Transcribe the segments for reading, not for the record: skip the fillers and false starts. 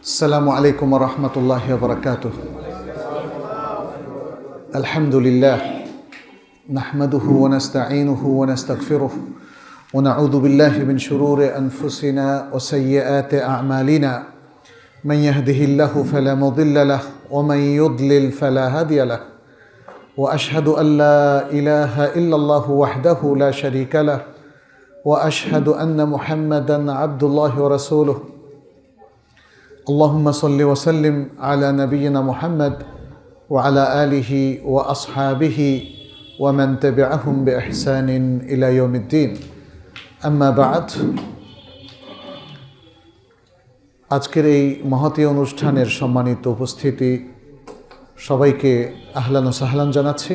السلام عليكم ورحمة الله وبركاته. الحمد لله نحمده ونستعينه ونستغفره ونعوذ بالله من شرور أنفسنا وسيئات أعمالنا. من يهده الله فلا مضل له ومن يضلل فلا هادي له. وأشهد أن لا إله إلا الله وحده لا شريك له وأشهد أن محمدًا عبد الله ورسوله. اللهم صل وسلم على نبينا محمد وعلى آله وأصحابه ومن تبعهم بإحسان إلى يوم الدين. أما بعد, আজকের এই মহতী অনুষ্ঠানের সম্মানিত উপস্থিতি সবাইকে আহলান ও সাহলান জানাচ্ছি।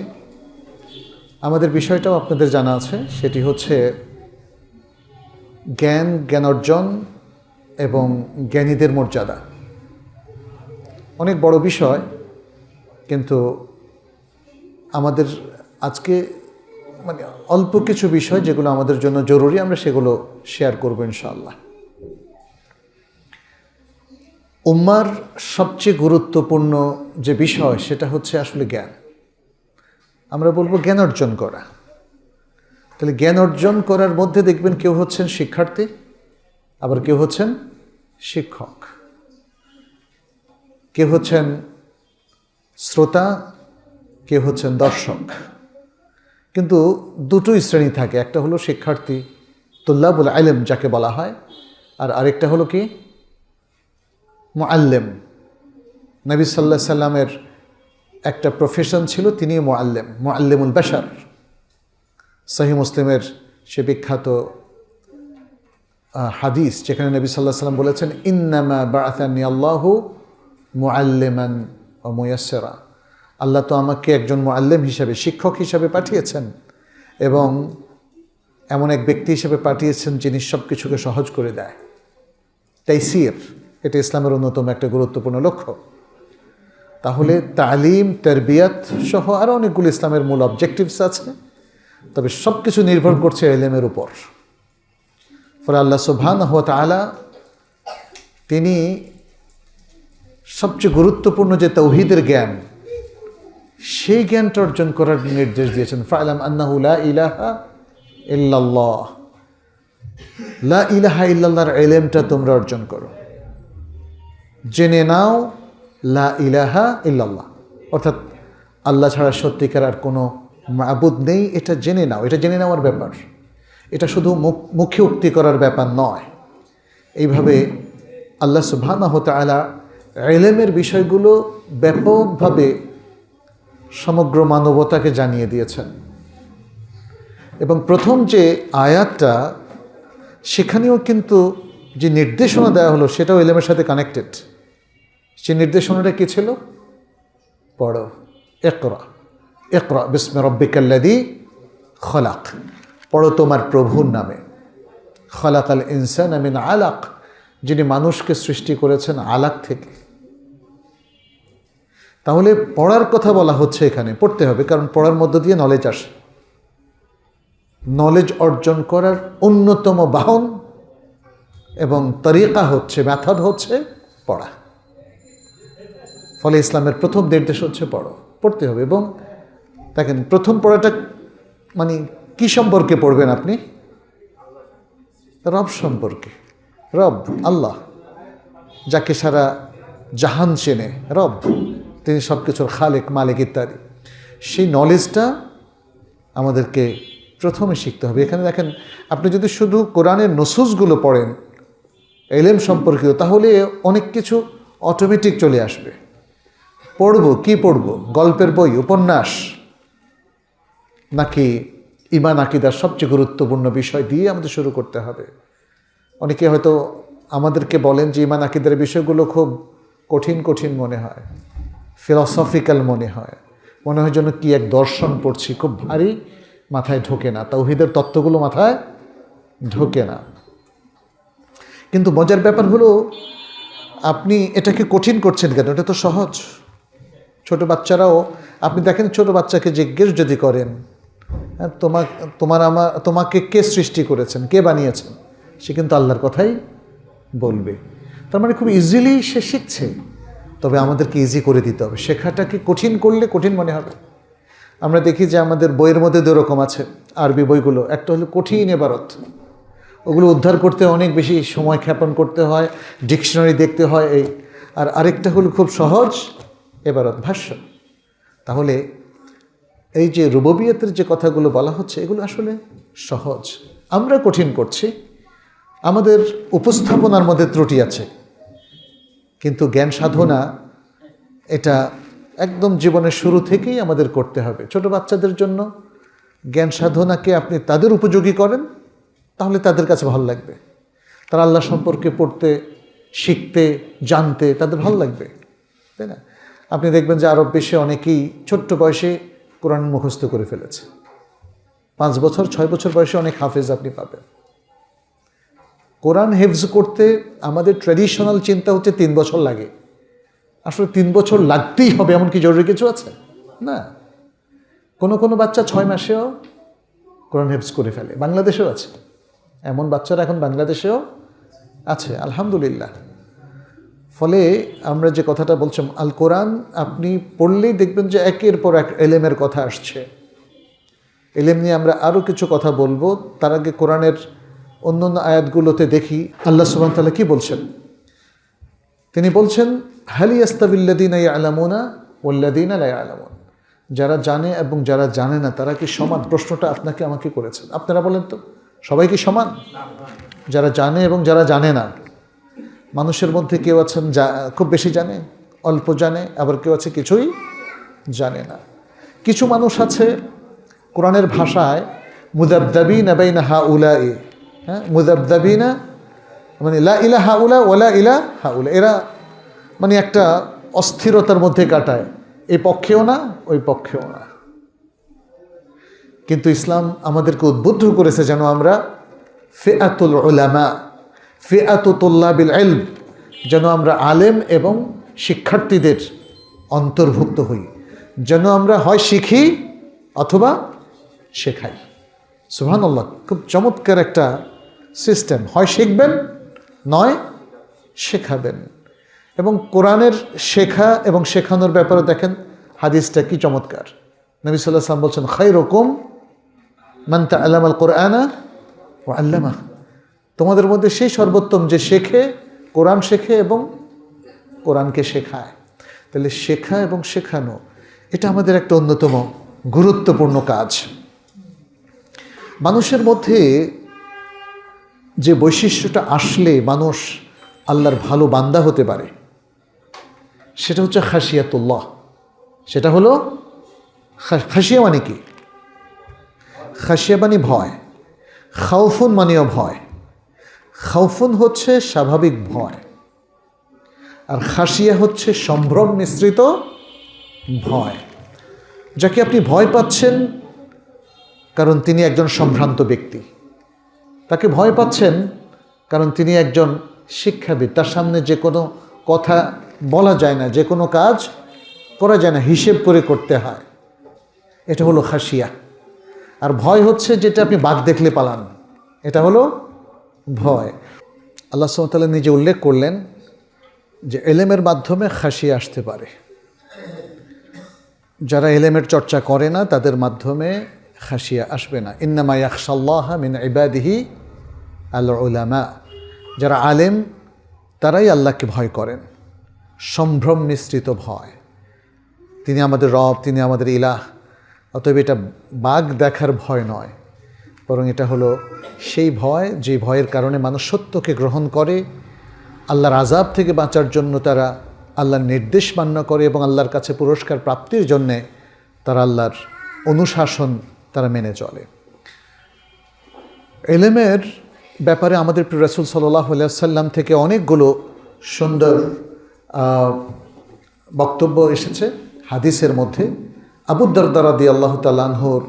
আমাদের বিষয়টাও আপনাদের জানা আছে, সেটি হচ্ছে জ্ঞান অর্জন এবং জ্ঞানীদের মর্যাদা। অনেক বড় বিষয়, কিন্তু আমাদের আজকে অল্প কিছু বিষয় যেগুলো আমাদের জন্য জরুরি, আমরা সেগুলো শেয়ার করব ইনশাআল্লাহ। উম্মার সবচেয়ে গুরুত্বপূর্ণ যে বিষয় সেটা হচ্ছে আসলে জ্ঞান। আমরা বলবো জ্ঞান অর্জন করা। তাহলে জ্ঞান অর্জন করার মধ্যে দেখবেন কেউ হচ্ছেন শিক্ষার্থী, আবার কেউ হচ্ছেন শিক্ষক, কেউ হচ্ছেন শ্রোতা, কেউ হচ্ছেন দর্শক। কিন্তু দুটোই শ্রেণী থাকে, একটা হলো শিক্ষার্থী তুল্লাবুল ইলম যাকে বলা হয়, আর আরেকটা হলো কি মুআল্লিম। নবী সাল্লাল্লাহু আলাইহি সাল্লামের একটা প্রফেশন ছিল, তিনি মুআল্লিমুল বাশার। সহিহ মুসলিমের সে বিখ্যাত হাদিস যেখানে নবী সাল্লাল্লাহু আলাইহি সাল্লাম বলেছেন, ইন্নামা বাআসানি আল্লাহু মুআল্লিমান ওয়া মুয়াসসিরা। আল্লাহ তো আমাকে একজন মুআল্লিম হিসাবে, শিক্ষক হিসাবে পাঠিয়েছেন এবং এমন এক ব্যক্তি হিসেবে পাঠিয়েছেন যিনি সব কিছুকে সহজ করে দেয়। তাইসির, এটা ইসলামের অন্যতম একটা গুরুত্বপূর্ণ লক্ষ্য। তাহলে তালিম, তারবিয়াত সহ আরও অনেকগুলো ইসলামের মূল অবজেক্টিভস আছে, তবে সব কিছু নির্ভর করছে ইলমের উপর। ফলে আল্লাহ সুবহানাহু ওয়া তাআলা তিনি সবচেয়ে গুরুত্বপূর্ণ যে তাওহীদের জ্ঞান, সেই জ্ঞানটা অর্জন করার নির্দেশ দিয়েছেন। ফা'লাম আন্নাহু লা ইলাহা ইল্লাল্লাহ, লা ইলাহা ইল্লাল্লাহর ইলমটা তোমরা অর্জন করো। জেনে নাও লা ইলাহা ইল্লাল্লাহ, অর্থাৎ আল্লাহ ছাড়া সত্যিকার আর কোনো মাবুদ নেই, এটা জেনে নাও। এটা জেনে নেওয়ার ব্যাপার, এটা শুধু মুখে উক্তি করার ব্যাপার নয়। এইভাবে আল্লাহ সুবহানাহু ওয়া তাআলা ইলমের বিষয়গুলো ব্যাপকভাবে সমগ্র মানবতাকে জানিয়ে দিয়েছেন। এবং প্রথম যে আয়াতটা, সেখানেও কিন্তু যে নির্দেশনা দেওয়া হলো সেটাও ইলমের সাথে কানেক্টেড। সেই নির্দেশনাটা কী ছিল? পড়ো, ইকরা ইকরা বিসমি রাব্বিকাল্লাযী খলাক, পড়ো তোমার প্রভুর নামে। খলাকাল ইনসানা মিন আলাক, যিনি মানুষকে সৃষ্টি করেছেন আলাক থেকে। তাহলে পড়ার কথা বলা হচ্ছে এখানে, পড়তে হবে, কারণ পড়ার মধ্য দিয়ে নলেজ আসে। নলেজ অর্জন করার অন্যতম বাহন এবং তরিকা হচ্ছে, মেথড হচ্ছে পড়া। ফলে ইসলামের প্রথম নির্দেশ হচ্ছে পড়ো, পড়তে হবে। এবং দেখেন, প্রথম পড়াটা কি সম্পর্কে পড়বেন আপনি? রব সম্পর্কে। রব আল্লাহ, যাকে সারা জাহান চেনে, রব, তিনি সব কিছুর খালেক, মালিক ইত্যাদি। সেই নলেজটা আমাদেরকে প্রথমে শিখতে হবে। এখানে দেখেন, আপনি যদি শুধু কোরআনের নসুসগুলো পড়েন ইলম সম্পর্কিত, তাহলে অনেক কিছু অটোমেটিক চলে আসবে। পড়ব, কি পড়ব? গল্পের বই, উপন্যাস, নাকি ঈমান আকীদার সবচেয়ে গুরুত্বপূর্ণ বিষয় দিয়ে আমাদের শুরু করতে হবে? অনেকে হয়তো আমাদেরকে বলেন যে ঈমান আকীদার বিষয়গুলো খুব কঠিন কঠিন মনে হয়, ফিলসফিক্যাল মনে হয় যেন কি এক দর্শন পড়ছি, খুব ভারী, মাথায় ঢোকে না, তাওহীদের তত্ত্বগুলো মাথায় ঢোকে না। কিন্তু মজার ব্যাপার হলো, আপনি এটাকে কঠিন করছেন কেন? এটা তো সহজ। ছোট বাচ্চারাও, আপনি দেখেন, ছোট বাচ্চাকে জিজ্ঞেস যদি করেন, তোমাকে কে সৃষ্টি করেছেন, কে বানিয়েছেন, সে কিন্তু আল্লাহর কথাই বলবে। তার মানে খুব ইজিলি সে শিখছে, তবে আমাদেরকে ইজি করে দিতে হবে। শেখাটাকে কঠিন করলে কঠিন মনে হবে। আমরা দেখি যে আমাদের বইয়ের মধ্যে দু রকম আছে আরবি বইগুলো, একটা হলো কঠিন ইবারত, ওগুলো উদ্ধার করতে অনেক বেশি সময় ক্ষেপণ করতে হয়, ডিকশনারি দেখতে হয় এই। আর আরেকটা হলো খুব সহজ ইবারত, ভাষ্য। তাহলে এই যে রুবুবিয়তের যে কথাগুলো বলা হচ্ছে এগুলো আসলে সহজ, আমরা কঠিন করছি, আমাদের উপস্থাপনার মধ্যে ত্রুটি আছে। কিন্তু জ্ঞান সাধনা এটা একদম জীবনের শুরু থেকেই আমাদের করতে হবে। ছোট বাচ্চাদের জন্য জ্ঞান সাধনাকে আপনি তাদের উপযোগী করেন, তাহলে তাদের কাছে ভালো লাগবে। তারা আল্লাহ সম্পর্কে পড়তে, শিখতে, জানতে তাদের ভালো লাগবে, তাই না? আপনি দেখবেন যে আরব বিশ্বে অনেকেই ছোট্ট বয়সে কোরআন মুখস্থ করে ফেলেছে। 5 বছর 6 বছর বয়সে অনেক হাফেজ আপনি পাবেন। কোরআন হেফজ করতে আমাদের ট্র্যাডিশনাল চিন্তা হচ্ছে 3 বছর লাগে। আসলে 3 বছর লাগতেই হবে এমন কি জরুরি কিছু আছে? না। কোনো বাচ্চা 6 মাসেও কোরআন হেফজ করে ফেলে, বাংলাদেশেও আছে এমন বাচ্চারা, এখন বাংলাদেশেও আছে আলহামদুলিল্লাহ। ফলে আমরা যে কথাটা বলছিলাম, আল কোরআন আপনি পড়লেই দেখবেন যে একের পর এক এলেমের কথা আসছে। এলেম নিয়ে আমরা আরও কিছু কথা বলবো, তার আগে কোরআনের অন্যান্য আয়াতগুলোতে দেখি আল্লাহ সুবহানাহু ওয়া তাআলা কি বলছেন। তিনি বলছেন, হাল ইয়াস্তাবিল্লাযীনা ইয়া'লামুনা ওয়াল্লাযীনা লা ইয়া'লামুন, যারা জানে এবং যারা জানে না তারা কি সমান? প্রশ্নটা আপনাকে আমাকে করেছেন। আপনারা বলেন তো, সবাই কি সমান? যারা জানে এবং যারা জানে না। মানুষের মধ্যে কেউ আছেন খুব বেশি জানে, অল্প জানে, আবার কেউ আছে কিছুই জানে না। কিছু মানুষ আছে কোরআনের ভাষায় মুযাবযাবিনা বাইনা হাউলাই, হ্যাঁ, মুযাবযাবিনা মানে লা ইলাহা হাউলা ওয়ালা ইলাহা হাউলা, এরা মানে একটা অস্থিরতার মধ্যে কাটায়, এই পক্ষেও না ওই পক্ষেও না। কিন্তু ইসলাম আমাদেরকে উদ্বুদ্ধ করেছে যেন আমরা ফিআতুল উলামা, ফিআতু তুল্লাবিল ইলম, যেন আমরা আলেম এবং শিক্ষার্থীদের অন্তর্ভুক্ত হই, যেন আমরা হয় শিখি অথবা শেখাই। সুবহানাল্লাহ, খুব চমৎকার একটা সিস্টেম। হয় শিখবেন নয় শেখাবেন। এবং কোরআনের শেখা এবং শেখানোর ব্যাপারে দেখেন হাদিসটা কি চমৎকার। নবী সাল্লাল্লাহু আলাইহি ওয়াসাল্লাম বলছেন, খায়রুকুম মান তাআল্লামাল কুরআনা ওয়া আল্লামা, তোমাদের মধ্যে সেই সর্বোত্তম যে শেখে, কোরআন শেখে এবং কোরআনকে শেখায়। তাহলে শেখা এবং শেখানো এটা আমাদের একটা অন্যতম গুরুত্বপূর্ণ কাজ। মানুষের মধ্যে যে বৈশিষ্ট্যটা আসলে মানুষ আল্লাহর ভালো বান্দা হতে পারে সেটা হচ্ছে খাশিয়াতুল্লাহ। সেটা হলো খাশিয়া মানে কি? খাশিয়া মানে ভয়, খাউফুন মানেও ভয়। খাউফুন হচ্ছে স্বাভাবিক ভয়, আর খাশিয়া হচ্ছে সম্ভ্রম মিশ্রিত ভয়। যাকে আপনি ভয় পাচ্ছেন কারণ তিনি একজন সম্ভ্রান্ত ব্যক্তি, তাকে ভয় পাচ্ছেন কারণ তিনি একজন শিক্ষাবিদ, তার সামনে যে কোনো কথা বলা যায় না, যে কোনো কাজ করা যায় না, হিসেব করে করতে হয়। এটা হলো খাশিয়া। আর ভয় হচ্ছে যেটা আপনি বাঘ দেখলে পালান, এটা হলো ভয়। আল্লাহ সুবহানাহু ওয়া তাআলা নিজে উল্লেখ করলেন যে এলেমের মাধ্যমে খাশিয়া আসতে পারে। যারা এলেমের চর্চা করে না তাদের মাধ্যমে খাশিয়া আসবে না। ইন্নামা ইয়াখশাল্লাহা মিন ইবাদিহি আল উলামা, যারা আলেম তারাই আল্লাহকে ভয় করেন। সম্ভ্রম মিশ্রিত ভয়, তিনি আমাদের রব, তিনি আমাদের ইলাহ। অতএব এটা বাঘ দেখার ভয় নয়, বরং এটা হলো সেই ভয় যে ভয়ের কারণে মানুষ সত্যকে গ্রহণ করে, আল্লাহর আযাব থেকে বাঁচার জন্য তারা আল্লাহর নির্দেশ মান্য করে এবং আল্লাহর কাছে পুরস্কার প্রাপ্তির জন্যে তারা আল্লাহর অনুশাসন তারা মেনে চলে। ইলমের ব্যাপারে আমাদের প্রিয় রাসূল সাল্লাল্লাহু আলাইহি ওয়াসাল্লাম থেকে অনেকগুলো সুন্দর বক্তব্য এসেছে হাদিসের মধ্যে। আবু দারদা রাদিয়াল্লাহু তাআলা আনহুর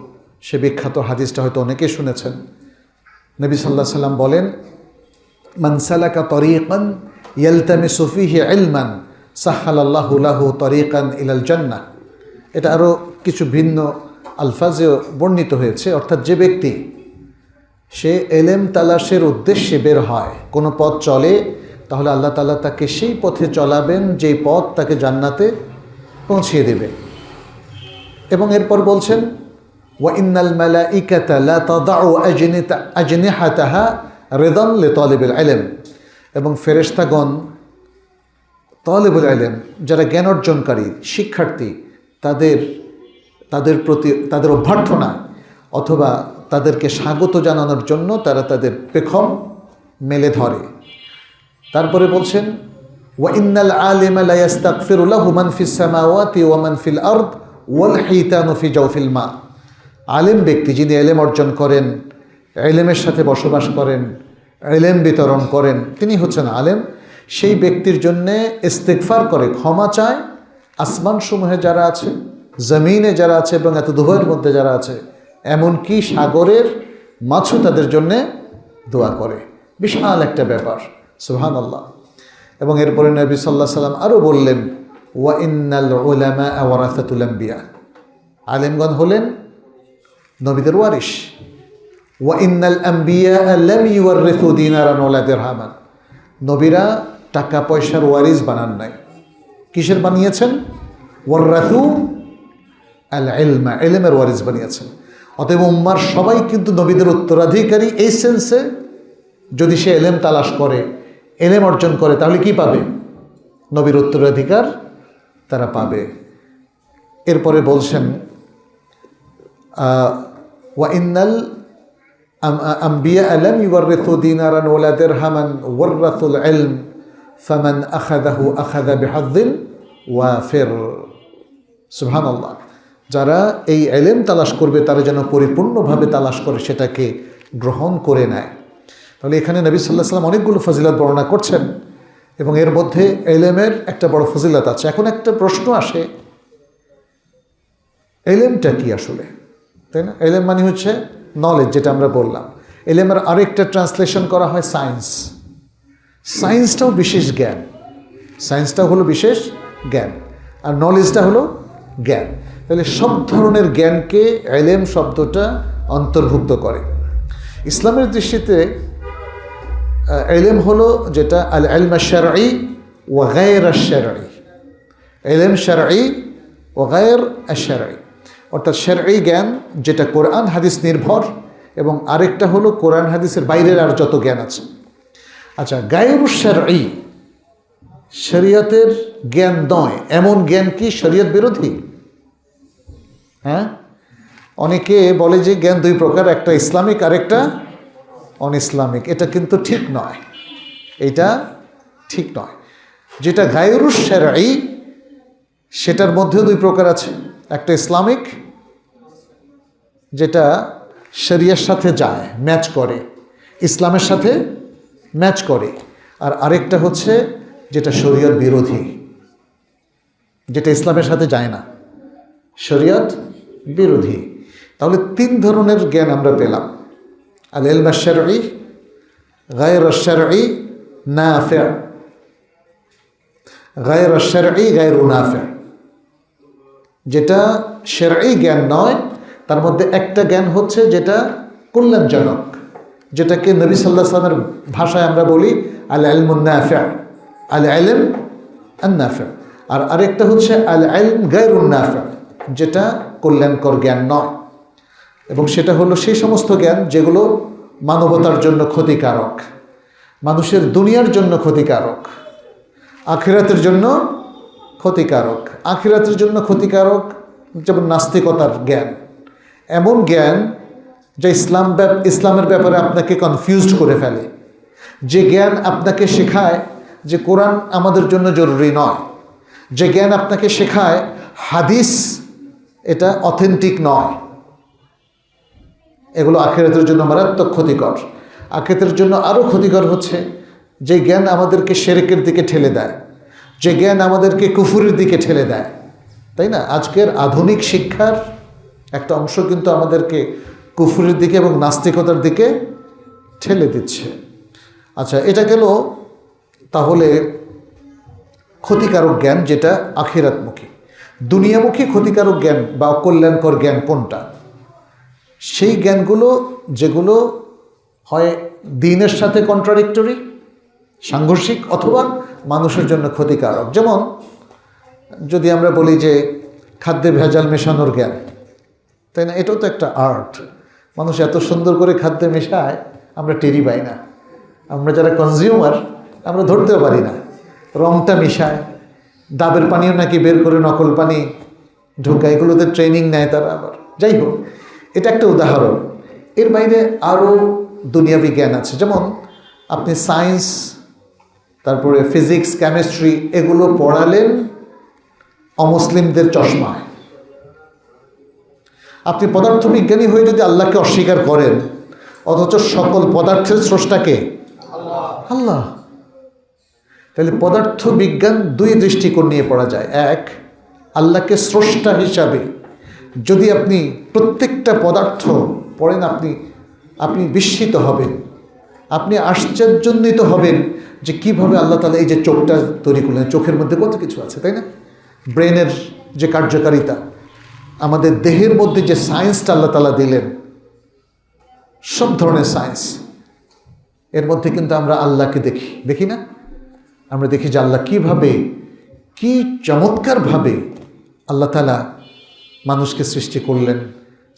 সে বিখ্যাত হাদিসটা হয়তো অনেকেই শুনেছেন। নবী সাল্লাল্লাহু আলাইহি ওয়াসাল্লাম বলেন, মান সালাকা তরিকান ইয়ালতামিসু ফীহি ইলমান সাহহালাল্লাহু লাহু তরিকান ইলাল জান্নাহ। এটা আরও কিছু ভিন্ন আলফাজে বর্ণিত হয়েছে, অর্থাৎ যে ব্যক্তি সে এলেম তালাশের উদ্দেশ্যে বের হয়, কোনো পথ চলে, তাহলে আল্লাহ তাআলা তাকে সেই পথে চলাবেন যেই পথ তাকে জান্নাতে পৌঁছিয়ে দেবে। এবং এরপর বলছেন ওয়া ইন্নাল মালাইকাতা লা তাদাউ আজনিহাতাহা রিদান লিতালিবিল ইলম, এবং ফেরেশতাগণ তালিবুল ইলম যারা জ্ঞান অর্জনকারী শিক্ষার্থী তাদের প্রতি তাদের অভ্যর্থনা অথবা তাদেরকে স্বাগত জানানোর জন্য তারা তাদের পেখম মেলে ধরে। তারপরে বলছেন ওয়া ইন্নাল আলিমা লা ইস্তাগফিরু লাহু মান ফিস সামাওয়াতি ওয়া মান ফিল আরদ ওয়াল হিতানু ফি জাওফিল মা। আলেম ব্যক্তি যিনি ইলম অর্জন করেন, ইলমের সাথে বসবাস করেন, ইলম বিতরণ করেন, তিনি হচ্ছেন আলেম। সেই ব্যক্তির জন্যে ইস্তিগফার করে, ক্ষমা চায় আসমান সমূহে যারা আছে, জমিনে যারা আছে এবং এত দুভয়ের মধ্যে যারা আছে, এমনকি সাগরের মাছও তাদের জন্যে দোয়া করে। বিশাল একটা ব্যাপার, সুবহানাল্লাহ। এবং এরপরে নবী সাল্লাল্লাহু আলাইহি সাল্লাম আরও বললেন ওয়া ইন্নাল উলামা ওয়ারাসাতুল আম্বিয়া, আলেমগণ হলেন নবীদের ওয়ারিশ। ওয়া ইন্নাল আম্বিয়া লাম ইউওয়ারিসু দিনারান ওয়ালা দিরহামান, নবীরা টাকা পয়সার ওয়ারিস বানান নাই। কিসের বানিয়েছেন? ওয়ারাসু আল ইলমা, ইলমের ওয়ারিস বানিয়েছেন। অতএব উম্মার সবাই কিন্তু নবীদের উত্তরাধিকারী এই সেন্সে, যদি সে ইলম তালাশ করে, ইলম অর্জন করে, তাহলে কি পাবে? নবীর উত্তরাধিকার তারা পাবে। এরপরে বলছেন ওয়া ইন্নাল আম্বিয়া লাম ইউওয়ারিসু দিনারান ওয়ালা দিরহামান ওয়ারাসুল ইলম ফামান আখাযাহু আখাযা বিহাযযিন ওয়াফির। সুবহানাল্লাহ। যারা এই ইলম তালাশ করবে তারা যেন পরিপূর্ণভাবে তালাশ করে সেটাকে গ্রহণ করে নেয়। তাহলে এখানে নবী সাল্লাল্লাহু আলাইহি ওয়াসাল্লাম অনেকগুলো ফজিলত বর্ণনা করছেন এবং এর মধ্যে ইলমের একটা বড় ফজিলত আছে। এখন একটা প্রশ্ন আসে, ইলমটা কি আসলে? তাই না? ইলম মানে হচ্ছে নলেজ, যেটা আমরা বললাম। ইলমের আরেকটা ট্রান্সলেশন করা হয় সায়েন্স। সায়েন্সটাও বিশেষ জ্ঞান, সায়েন্সটাও হলো বিশেষ জ্ঞান, আর নলেজটা হলো জ্ঞান। তাহলে সব ধরনের জ্ঞানকে ইলম শব্দটা অন্তর্ভুক্ত করে। ইসলামের দৃষ্টিতে ইলম হলো যেটা আল ইলম আশ-শারঈ ওয়া গায়র আশ-শারঈ, ইলম শারঈ ওয়া গায়র আশ-শারঈ, অর্থাৎ শারঈ জ্ঞান যেটা কোরআন হাদিস নির্ভর, এবং আরেকটা হলো কোরআন হাদিসের বাইরের আর যত জ্ঞান আছে। আচ্ছা, গায়রুশ শারঈ, শরীয়তের জ্ঞান নয় এমন জ্ঞান কি শরীয়ত বিরোধী? হ্যাঁ, অনেকে বলে যে জ্ঞান দুই প্রকার, একটা ইসলামিক আর একটা অন ইসলামিক। এটা কিন্তু ঠিক নয়, এটা ঠিক নয়। যেটা গায়রুশ শারঈ সেটার মধ্যেও দুই প্রকার আছে, একটা ইসলামিক যেটা শরিয়ার সাথে যায়, ম্যাচ করে, ইসলামের সাথে ম্যাচ করে, আর আরেকটা হচ্ছে যেটা শরীয়ত বিরোধী, যেটা ইসলামের সাথে যায় না, শরীয়ত বিরোধী। তাহলে তিন ধরনের জ্ঞান আমরা পেলাম, আল ইলম আশ-শারঈ, গায়র আশ-শারঈ, নাফি'। গায়র আশ-শারঈ গায়রু নাফি', যেটা শারঈ জ্ঞান নয়, তার মধ্যে একটা জ্ঞান হচ্ছে যেটা কল্যাণজনক, যেটাকে নবী সাল্লাল্লাহু আলাইহি ওয়াসাল্লামের ভাষায় আমরা বলি আল ইলমুন নাফি', আল ইলম আন-নাফি'। আর আরেকটা হচ্ছে আল ইলম গায়রুন নাফি', যেটা কল্যাণকর জ্ঞান নয়, এবং সেটা হলো সেই সমস্ত জ্ঞান যেগুলো মানবতার জন্য ক্ষতিকারক, মানুষের দুনিয়ার জন্য ক্ষতিকারক, আখিরাতের জন্য ক্ষতিকারক। আখিরাতের জন্য ক্ষতিকারক যেমন নাস্তিকতার জ্ঞান, এমন জ্ঞান যা ইসলামের ব্যাপারে আপনাকে কনফিউজড করে ফেলে, যে জ্ঞান আপনাকে শেখায় যে কোরআন আমাদের জন্য জরুরি নয়, যে জ্ঞান আপনাকে শেখায় হাদিস এটা অথেন্টিক নয়, এগুলো আখিরাতের জন্য মারাত্মক ক্ষতিকর। আখিরাতের জন্য আরও ক্ষতিকর হচ্ছে যে জ্ঞান আমাদেরকে শিরকের দিকে ঠেলে দেয়, যে জ্ঞান আমাদেরকে কুফুরের দিকে ঠেলে দেয়। তাই না? আজকের আধুনিক শিক্ষার একটা অংশ কিন্তু আমাদেরকে কুফুরের দিকে এবং নাস্তিকতার দিকে ঠেলে দিচ্ছে। আচ্ছা, এটা গেল তাহলে ক্ষতিকারক জ্ঞান যেটা আখিরাতমুখী। দুনিয়ামুখী ক্ষতিকারক জ্ঞান বা অকল্যাণকর জ্ঞান কোনটা? সেই জ্ঞানগুলো যেগুলো হয় দ্বীনের সাথে কন্ট্রাডিক্টরি, সাংঘর্ষিক অথবা মানুষের জন্য ক্ষতিকারক। যেমন যদি আমরা বলি যে খাদ্যে ভেজাল মেশানোর জ্ঞান, তাই না? এটাও তো একটা আর্ট। মানুষ এত সুন্দর করে খাদ্যে মেশায়, আমরা টেরি পাই না। আমরা যারা কনজিউমার, আমরা ধরতেও পারি না। রংটা মিশায়, ডাবের পানিও নাকি বের করে নকল পানি ঢোকায়, এগুলোতে ট্রেনিং নেয় তারা আবার। যাই হোক, এটা একটা উদাহরণ। এর বাইরে আরও দুনিয়াবি জ্ঞান আছে। যেমন আপনি সায়েন্স, তারপরে ফিজিক্স, কেমিস্ট্রি এগুলো পড়ালেন অমুসলিমদের চশমায়। আপনি পদার্থবিজ্ঞানী হয়ে যদি আল্লাহকে অস্বীকার করেন, অথচ সকল পদার্থের স্রষ্টাকে আল্লাহ, তাহলে পদার্থ বিজ্ঞান দুই দৃষ্টিকোণ নিয়ে পড়া যায়। এক, আল্লাহকে স্রষ্টা হিসাবে যদি আপনি প্রত্যেকটা পদার্থ পড়েন, আপনি বিস্মিত হবেন, আপনি আশ্চর্যান্বিত হবেন যে কিভাবে আল্লাহ তাআলা এই যে চোখটা তৈরি করলেন, চোখের মধ্যে কত কিছু আছে, তাই না? ব্রেনের যে কার্যকারিতা, আমাদের দেহের মধ্যে যে সায়েন্সটা আল্লাহ তাআলা দিলেন, সব ধরনের সায়েন্স, এর মধ্যে কিন্তু আমরা আল্লাহকে দেখি না? আমরা দেখি যে আল্লাহ কীভাবে, কি চমৎকারভাবে আল্লাহ তাআলা মানুষকে সৃষ্টি করলেন।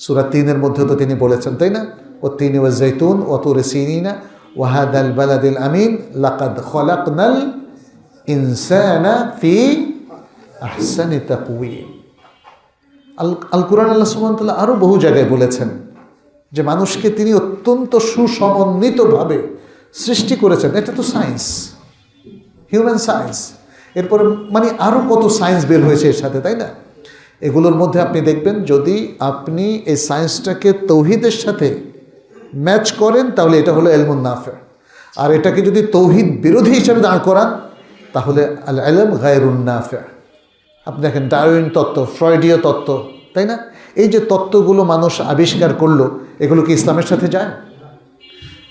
সূরা ৩-এর মধ্যে তো তিনি বলেছেন, তাই না? ওয়াত-তিনি ওয়াজ-যাইতুন ওয়া তুরি সিনিনা ওয়া হাদাল বালাদিল আমিন লাকাদ খলাকনাল ইনসানা ফি আহসানি তাকওয়িম। আল কুরআন আল্লাহ সুবহানাহু ওয়া তাআলা আরও বহু জায়গায় বলেছেন যে মানুষকে তিনি অত্যন্ত সুসমন্বিতভাবে সৃষ্টি করেছেন। এটা তো সায়েন্স, হিউম্যান সায়েন্স। এরপরে মানে আরও কত সায়েন্স বের হয়েছে এর সাথে, তাই না? এগুলোর মধ্যে আপনি দেখবেন, যদি আপনি এই সায়েন্সটাকে তৌহিদের সাথে ম্যাচ করেন, তাহলে এটা হলো ইলমুন নাফি'। আর এটাকে যদি তৌহিদ বিরোধী হিসাবে দাঁড় করান, তাহলে আল ইলম গায়রুন নাফি'। আপনি দেখেন ডারউইন তত্ত্ব, ফ্রয়েডীয় তত্ত্ব, তাই না? এই যে তত্ত্বগুলো মানুষ আবিষ্কার করলো, এগুলো কি ইসলামের সাথে যায়?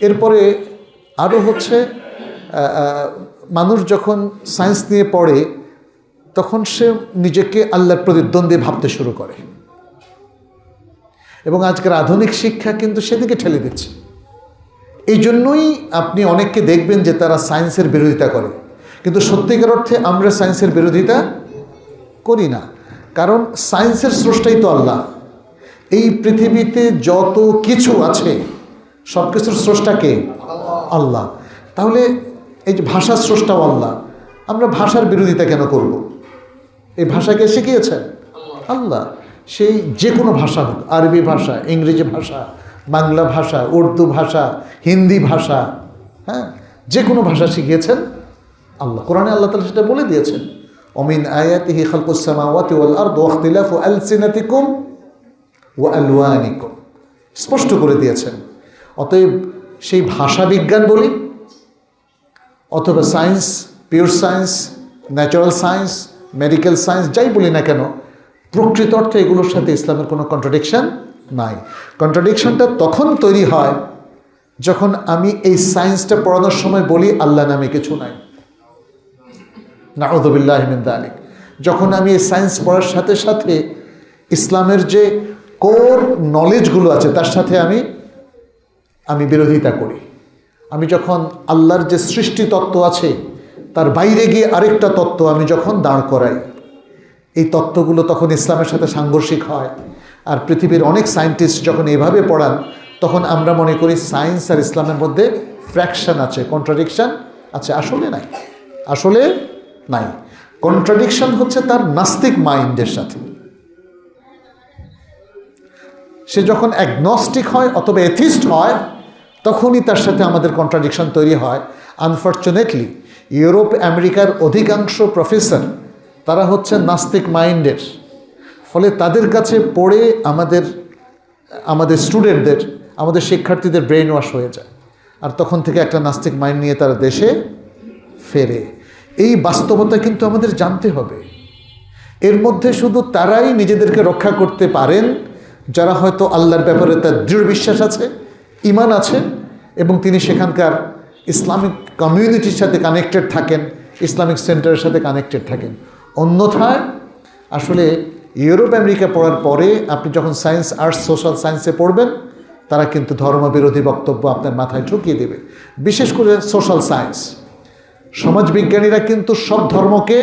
এরপরে আরও হচ্ছে, মানুষ যখন সায়েন্স নিয়ে পড়ে, তখন সে নিজেকে আল্লাহর প্রতিদ্বন্দ্বী ভাবতে শুরু করে, এবং আজকের আধুনিক শিক্ষা কিন্তু সেদিকে ঠেলে দিচ্ছে। এই জন্যই আপনি অনেককে দেখবেন যে তারা সায়েন্সের বিরোধিতা করে, কিন্তু সত্যিকার অর্থে আমরা সায়েন্সের বিরোধিতা করি না, কারণ সায়েন্সের স্রষ্টাই তো আল্লাহ। এই পৃথিবীতে যত কিছু আছে সব কিছুর স্রষ্টাকে আল্লাহ। তাহলে এই যে ভাষার স্রষ্টাও আল্লাহ, আমরা ভাষার বিরোধিতা কেন করব? এই ভাষাকে শিখিয়েছেন আল্লাহ। সেই যে কোনো ভাষা হোক, আরবি ভাষা, ইংরেজি ভাষা, বাংলা ভাষা, উর্দু ভাষা, হিন্দি ভাষা, হ্যাঁ, যে কোনো ভাষা শিখিয়েছেন আল্লাহ। কোরআনে আল্লাহ তাআলা সেটা বলে দিয়েছেন, ওমিন আয়াতিহি খালকুস সামাওয়াতি ওয়াল আরদি ওয়া ইখতিলাফু আলসিনাতিকুম ওয়া আলওয়ানিকুম, স্পষ্ট করে দিয়েছেন। অতএব সেই ভাষা বিজ্ঞান বলি অথবা science, pure science, natural science, medical science, যাই বলি না কেন, প্রকৃত অর্থে এগুলোর সাথে ইসলামের কোনো কন্ট্রাডিকশন নাই। কন্ট্রাডিকশনটা তখন তৈরি হয় যখন আমি এই সায়েন্সটা পড়ানোর সময় বলি আল্লাহ নামে কিছু নাই, নাউযু বিল্লাহি মিন যালিক। যখন আমি এই সায়েন্স পড়ার সাথে সাথে ইসলামের যে কোর নলেজগুলো আছে তার সাথে আমি বিরোধিতা করি। আমি যখন আল্লাহর যে সৃষ্টি তত্ত্ব আছে তার বাইরে গিয়ে আরেকটা তত্ত্ব আমি যখন দাঁড় করাই, এই তত্ত্বগুলো তখন ইসলামের সাথে সাংঘর্ষিক হয়। আর পৃথিবীর অনেক সায়েন্টিস্ট যখন এভাবে পড়ান, তখন আমরা মনে করি সায়েন্স আর ইসলামের মধ্যে ফ্র্যাকশন আছে, কন্ট্রাডিকশন আছে। আসলে নাই, আসলে নাই। কন্ট্রাডিকশন হচ্ছে তার নাস্তিক মাইন্ডের সাথে। সে যখন অ্যাগনস্টিক হয় অথবা এথিস্ট হয়, তখনই তার সাথে আমাদের কন্ট্রাডিকশন তৈরি হয়। আনফর্চুনেটলি ইউরোপ আমেরিকার অধিকাংশ প্রফেসর তারা হচ্ছে নাস্তিক মাইন্ডের, ফলে তাদের কাছে পড়ে আমাদের স্টুডেন্টদের, আমাদের শিক্ষার্থীদের ব্রেইন ওয়াশ হয়ে যায়, আর তখন থেকে একটা নাস্তিক মাইন্ড নিয়ে তারা দেশে ফেরে। এই বাস্তবতা কিন্তু আমাদের জানতে হবে। এর মধ্যে শুধু তারাই নিজেদেরকে রক্ষা করতে পারেন যারা হয়তো আল্লাহর ব্যাপারে তার দৃঢ় বিশ্বাস আছে, ঈমান আছে, এবং তিনি সেখানকার ইসলামিক কমিউনিটির সাথে কানেক্টেড থাকেন, ইসলামিক সেন্টারের সাথে কানেক্টেড থাকেন। অন্যথায় আসলে ইউরোপ আমেরিকা পড়ার পরে আপনি যখন সায়েন্স, আর্টস, সোশ্যাল সায়েন্সে পড়বেন, তারা কিন্তু ধর্মবিরোধী বক্তব্য আপনার মাথায় ঢুকিয়ে দেবে। বিশেষ করে সোশ্যাল সায়েন্স, সমাজবিজ্ঞানীরা কিন্তু সব ধর্মকে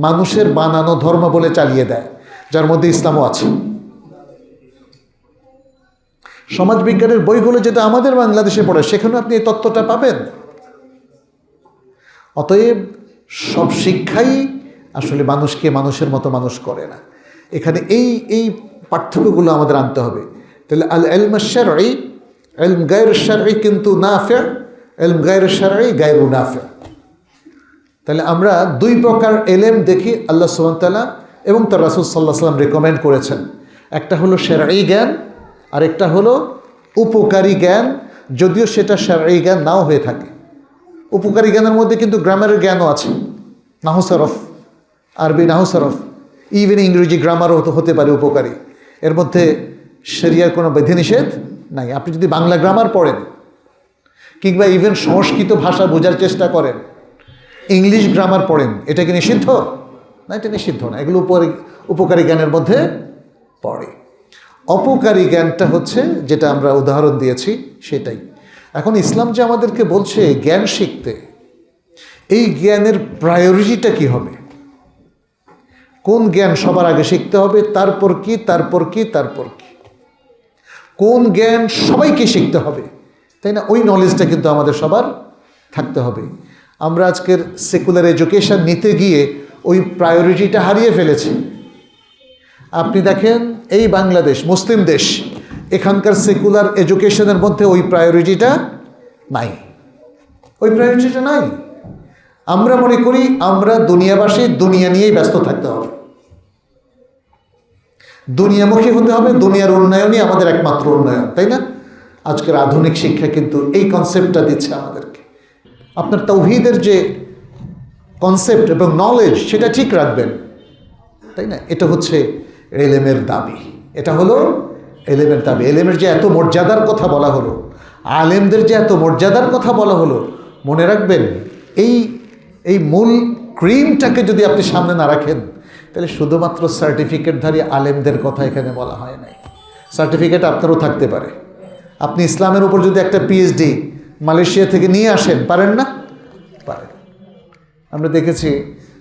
মানুষের বানানো ধর্ম বলে চালিয়ে দেয়, যার মধ্যে ইসলামও আছে। সমাজবিজ্ঞানের বইগুলো যেটা আমাদের বাংলাদেশে পড়ে, সেখানে আপনি এই তত্ত্বটা পাবেন। অতএব সব শিক্ষাই আসলে মানুষকে মানুষের মতো মানুষ করে না। এখানে এই পার্থক্যগুলো আমাদের আনতে হবে। তাহলে আল ইলম শারঈ, ইলম গায়র শারঈ কিন্তু নাফি', ইলম গায়র শারঈ গায়রু নাফি'। তাহলে আমরা দুই প্রকার এলেম দেখি আল্লাহ সুবহানাহু ওয়া তাআলা এবং তার রাসূল সাল্লাল্লাহু আলাইহি ওয়াসাল্লাম রেকমেন্ড করেছেন। একটা হলো শারঈ জ্ঞান, আর একটা হলো উপকারী জ্ঞান, যদিও সেটা শারঈ জ্ঞান নাও হয়ে থাকে। উপকারী জ্ঞানের মধ্যে কিন্তু গ্রামারের জ্ঞানও আছে, নাহু সরফ, আরবি নাহু সরফ, ইভেন ইংরেজি গ্রামারও হতে পারে উপকারী। এর মধ্যে শরিয়ার কোনো বিধিনিষেধ নাই। আপনি যদি বাংলা গ্রামার পড়েন কিংবা ইভেন সংস্কৃত ভাষা বোঝার চেষ্টা করেন, ইংলিশ গ্রামার পড়েন, এটা কি নিষিদ্ধ? না, এটা নিষিদ্ধ না। এগুলো উপকারী জ্ঞানের মধ্যে পড়ে। অপকারী জ্ঞানটা হচ্ছে যেটা আমরা উদাহরণ দিয়েছি সেটাই। এখন ইসলাম যে আমাদেরকে বলছে জ্ঞান শিখতে, এই জ্ঞানের প্রায়োরিটিটা কি হবে? কোন জ্ঞান সবার আগে শিখতে হবে, তারপর কি, তারপর কি, তারপর কি? কোন জ্ঞান সবাইকে শিখতে হবে, তাই না? ওই নলেজটা কিন্তু আমাদের সবার থাকতে হবে। আমরা আজকের সেকুলার এডুকেশন নিতে গিয়ে ওই প্রায়োরিটিটা হারিয়ে ফেলেছি। আপনি দেখেন এই বাংলাদেশ মুসলিম দেশ, এখানকার সেকুলার এডুকেশনের মধ্যে ওই প্রায়োরিটিটা নাই, ওই প্রায়োরিটিটা নাই। আমরা মনে করি আমরা দুনিয়াবাসী, দুনিয়া নিয়েই ব্যস্ত থাকতে হবে, দুনিয়ামুখী হতে হবে, দুনিয়ার উন্নয়নই আমাদের একমাত্র উন্নয়ন, তাই না? আজকের আধুনিক শিক্ষা কিন্তু এই কনসেপ্টটা দিচ্ছে আমাদেরকে। আপনার তাওহীদের যে কনসেপ্ট এবং নলেজ সেটা ঠিক রাখবেন, তাই না? এটা হচ্ছে এলেমের দাবি, এটা হলো এলেমের দাবি। এলেমের যে এত মর্যাদার কথা বলা হলো, আলেমদের যে এত মর্যাদার কথা বলা হলো, মনে রাখবেন এই মূল ক্রিমটাকে যদি আপনি সামনে না রাখেন, তাহলে শুধুমাত্র সার্টিফিকেটধারী আলেমদের কথা এখানে বলা হয় নাই। সার্টিফিকেট আপনারও থাকতে পারে। আপনি ইসলামের উপর যদি একটা পিএইচডি মালয়েশিয়া থেকে নিয়ে আসেন, পারেন না? পারেন। আমরা দেখেছি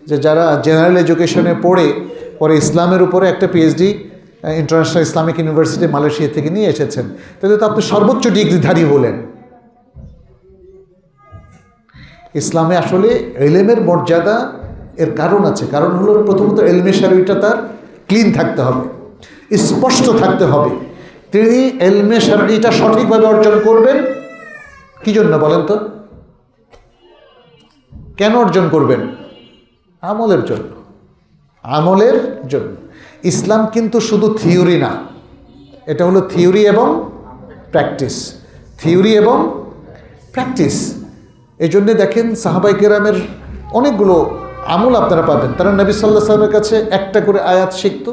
যে যারা জেনারেল এডুকেশনে পরে ইসলামের উপরে একটা PhD international Islamic university Malaysia থেকে নিয়ে এসেছেন, তাহলে তো আপনি সর্বোচ্চ ডিগ্রিধারী হলেন। ইসলামে আসলে এলেমের মর্যাদা এর কারণ আছে। কারণ হলো প্রথমত এলমে শারঈটা তার ক্লিন থাকতে হবে, স্পষ্ট থাকতে হবে। তিনি এলমে শারঈটা সঠিকভাবে অর্জন করবেন কি জন্য বলেন তো? কেন অর্জন করবেন? আমলের জন্য, আমলের জন্য। ইসলাম কিন্তু শুধু থিওরি না, এটা হলো থিওরি এবং প্র্যাকটিস, থিওরি এবং প্র্যাকটিস। এই জন্যে দেখেন সাহাবায়ে কেরামের অনেকগুলো আমল আপনারা পাবেন। তারা নবী সাল্লাল্লাহু আলাইহি ওয়াসাল্লামের কাছে একটা করে আয়াত শিখতো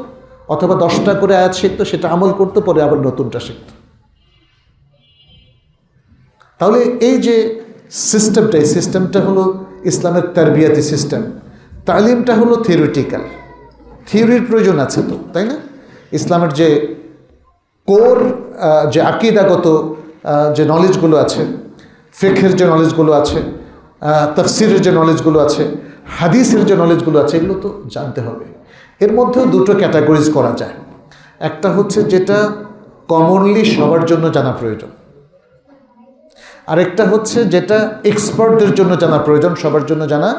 অথবা 10টা করে আয়াত শিখতো, সেটা আমল করতো, পরে আবার নতুনটা শিখতো। তাহলে এই যে সিস্টেমটা, এই সিস্টেমটা হলো ইসলামের তারবিয়াতি সিস্টেম। তালিমটা হলো থিওরিটিক্যাল, থিওরির প্রয়োজন আছে তো, তাই না? ইসলামের যে কোর যে আকীদাগত যে নলেজগুলো আছে, ফিকহের যে নলেজগুলো আছে, তাফসিরের যে নলেজগুলো আছে, হাদিসের যে নলেজগুলো আছে, এগুলো তো জানতে হবে। এর মধ্যেও দুটো ক্যাটাগরিজ করা যায়। একটা হচ্ছে যেটা কমনলি সবার জন্য জানা প্রয়োজন, আরেকটা হচ্ছে যেটা এক্সপার্টদের জন্য জানা প্রয়োজন, সবার জন্য জানা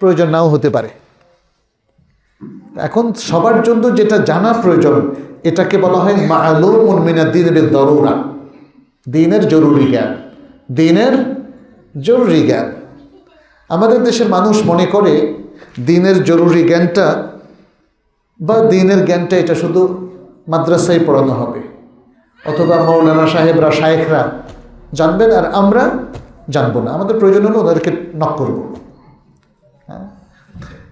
প্রয়োজন নাও হতে পারে। এখন সবার জন্য যেটা জানা প্রয়োজন, এটাকে বলা হয় মা'লুমুন মিনাদ-দীন বিদ-দারুরা, দ্বীনের জরুরি জ্ঞান, দ্বীনের জরুরি জ্ঞান। আমাদের দেশের মানুষ মনে করে দ্বীনের জরুরি জ্ঞানটা বা দ্বীনের জ্ঞানটা এটা শুধু মাদ্রাসায় পড়ানো হবে, অথবা মৌলানা সাহেবরা, শায়েখরা জানবেন আর আমরা জানবো না, আমাদের প্রয়োজন হলো ওদেরকে নক করব। হ্যাঁ,